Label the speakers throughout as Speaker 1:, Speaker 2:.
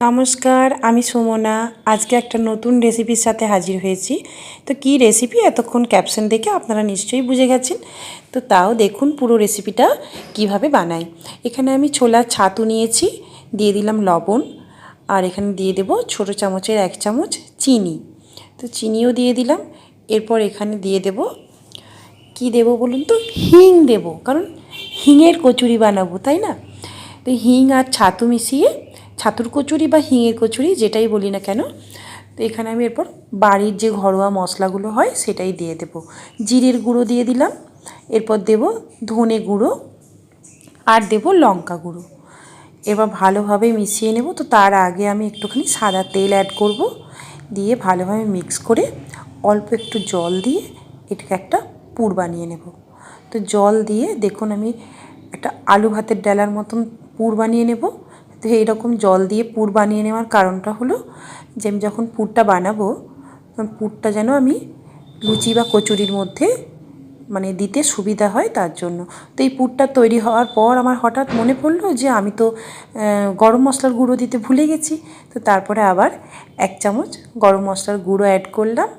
Speaker 1: নমস্কার, আমি সুমনা। আজকে একটা নতুন রেসিপির সাথে হাজির হয়েছি। তো কী রেসিপি এতক্ষণ ক্যাপশন দেখে আপনারা নিশ্চয়ই বুঝে গেছেন। তো তাও দেখুন পুরো রেসিপিটা কিভাবে বানাই। এখানে আমি ছোলার ছাতু নিয়েছি, দিয়ে দিলাম লবণ, আর এখানে দিয়ে দেব ছোটো চামচের 1 চামচ চিনি। তো চিনিও দিয়ে দিলাম। এরপর এখানে দিয়ে দেব, কি দেব বলুন তো, হিং দেব, কারণ হিঙের কচুরি বানাবো, তাই না? তো হিং আর ছাতু মিশিয়ে, ছাতুর কচুরি বা হিঙের কচুরি যেটাই বলি না কেন, তো এখানে আমি এরপর বাড়ির যে ঘরোয়া মশলাগুলো হয় সেটাই দিয়ে দেব। জিরের গুঁড়ো দিয়ে দিলাম, এরপর দেব ধনে গুঁড়ো, আর দেব লঙ্কা গুঁড়ো। এবার ভালোভাবে মিশিয়ে নেব। তো তার আগে আমি একটুখানি সাদা তেল অ্যাড করব, দিয়ে ভালোভাবে মিক্স করে অল্প একটু জল দিয়ে এটাকে একটা পুর বানিয়ে নেব। তো জল দিয়ে দেখুন আমি একটা আলু ভাতের ডালার মতন পুর বানিয়ে নেব। তো এইরকম জল দিয়ে পুর বানিয়ে নেওয়ার কারণটা হলো যে আমি যখন পুরটা বানাবো তখন পুরটা যেন আমি লুচি বা কচুরির মধ্যে মানে দিতে সুবিধা হয়, তার জন্য। তো এই পুরটা তৈরি হওয়ার পর আমার হঠাৎ মনে পড়লো যে আমি তো গরম মশলার গুঁড়ো দিতে ভুলে গেছি। তো তারপরে আবার 1 চামচ গরম মশলার গুঁড়ো অ্যাড করলাম,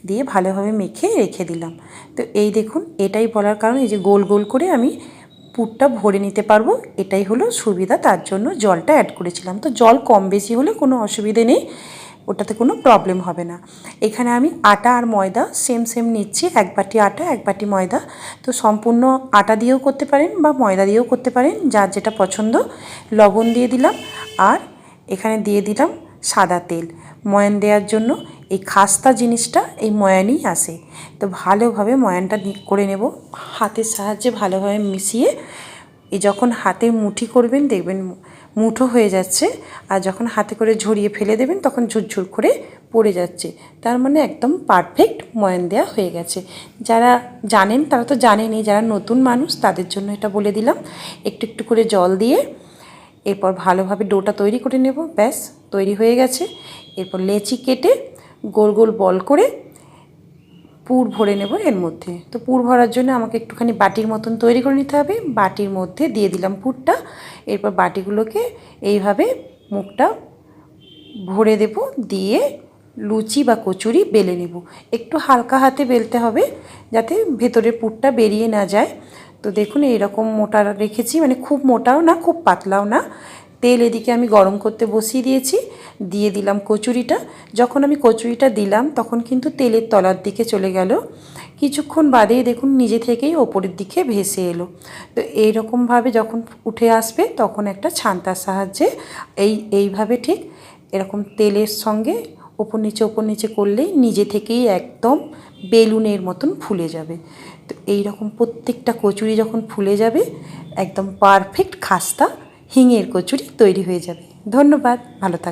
Speaker 1: দিয়ে ভালোভাবে মেখে রেখে দিলাম। তো এই দেখুন, এটাই বলার কারণ এই যে গোল গোল করে আমি পুরটা ভরে নিতে পারবো, এটাই হলো সুবিধা, তার জন্য জলটা অ্যাড করেছিলাম। তো জল কম বেশি হলে কোনো অসুবিধে নেই, ওটাতে কোনো প্রবলেম হবে না। এখানে আমি আটা আর ময়দা সেম সেম নিচ্ছি, 1 বাটি আটা 1 বাটি ময়দা। তো সম্পূর্ণ আটা দিয়েও করতে পারেন বা ময়দা দিয়েও করতে পারেন, যার যেটা পছন্দ। লবণ দিয়ে দিলাম, আর এখানে দিয়ে দিলাম সাদা তেল ময়ান দেওয়ার জন্য। এই খাস্তা জিনিসটা এই ময়ানই আসে। তো ভালোভাবে ময়ানটা করে নেব, হাতের সাহায্যে ভালোভাবে মিশিয়ে। এই যখন হাতে মুঠি করবেন দেখবেন মুঠো হয়ে যাচ্ছে, আর যখন হাতে করে ঝরিয়ে ফেলে দেবেন তখন ঝুরঝুর করে পড়ে যাচ্ছে, তার মানে একদম পারফেক্ট ময়ান দেওয়া হয়ে গেছে। যারা জানেন তারা তো জানেনই, যারা নতুন মানুষ তাদের জন্য এটা বলে দিলাম। একটু একটু করে জল দিয়ে এরপর ভালোভাবে ডোটা তৈরি করে নেব। ব্যাস, তৈরি হয়ে গেছে। এরপর লেচি কেটে গোল গোল বল করে পুর ভরে নেব এর মধ্যে। তো পুর ভরার জন্য আমাকে একটুখানি বাটির মতন তৈরি করে নিতে হবে। বাটির মধ্যে দিয়ে দিলাম পুরটা। এরপর বাটিগুলোকে এইভাবে মুখটা ভরে দেব, দিয়ে লুচি বা কচুরি বেলে নেব। একটু হালকা হাতে বেলতে হবে যাতে ভেতরের পুরটা বেরিয়ে না যায়। তো দেখুন এইরকম মোটা রেখেছি, মানে খুব মোটাও না খুব পাতলাও না। তেল এদিকে আমি গরম করতে বসিয়ে দিয়েছি, দিয়ে দিলাম কচুরিটা। যখন আমি কচুরিটা দিলাম তখন কিন্তু তেলের তলার দিকে চলে গেল, কিছুক্ষণ বাদেই দেখুন নিজে থেকেই ওপরের দিকে ভেসে এলো। তো এইরকমভাবে যখন উঠে আসবে তখন একটা ছান্তার সাহায্যে এইভাবে ঠিক এরকম তেলের সঙ্গে ওপর নিচে করলেই নিজে থেকেই একদম বেলুনের মতন ফুলে যাবে। তো এইরকম প্রত্যেকটা কচুরি যখন ফুলে যাবে একদম পারফেক্ট খাস্তা হিঙের কচুরি তৈরি হয়ে যাবে। ধন্যবাদ, ভালো থাকবেন।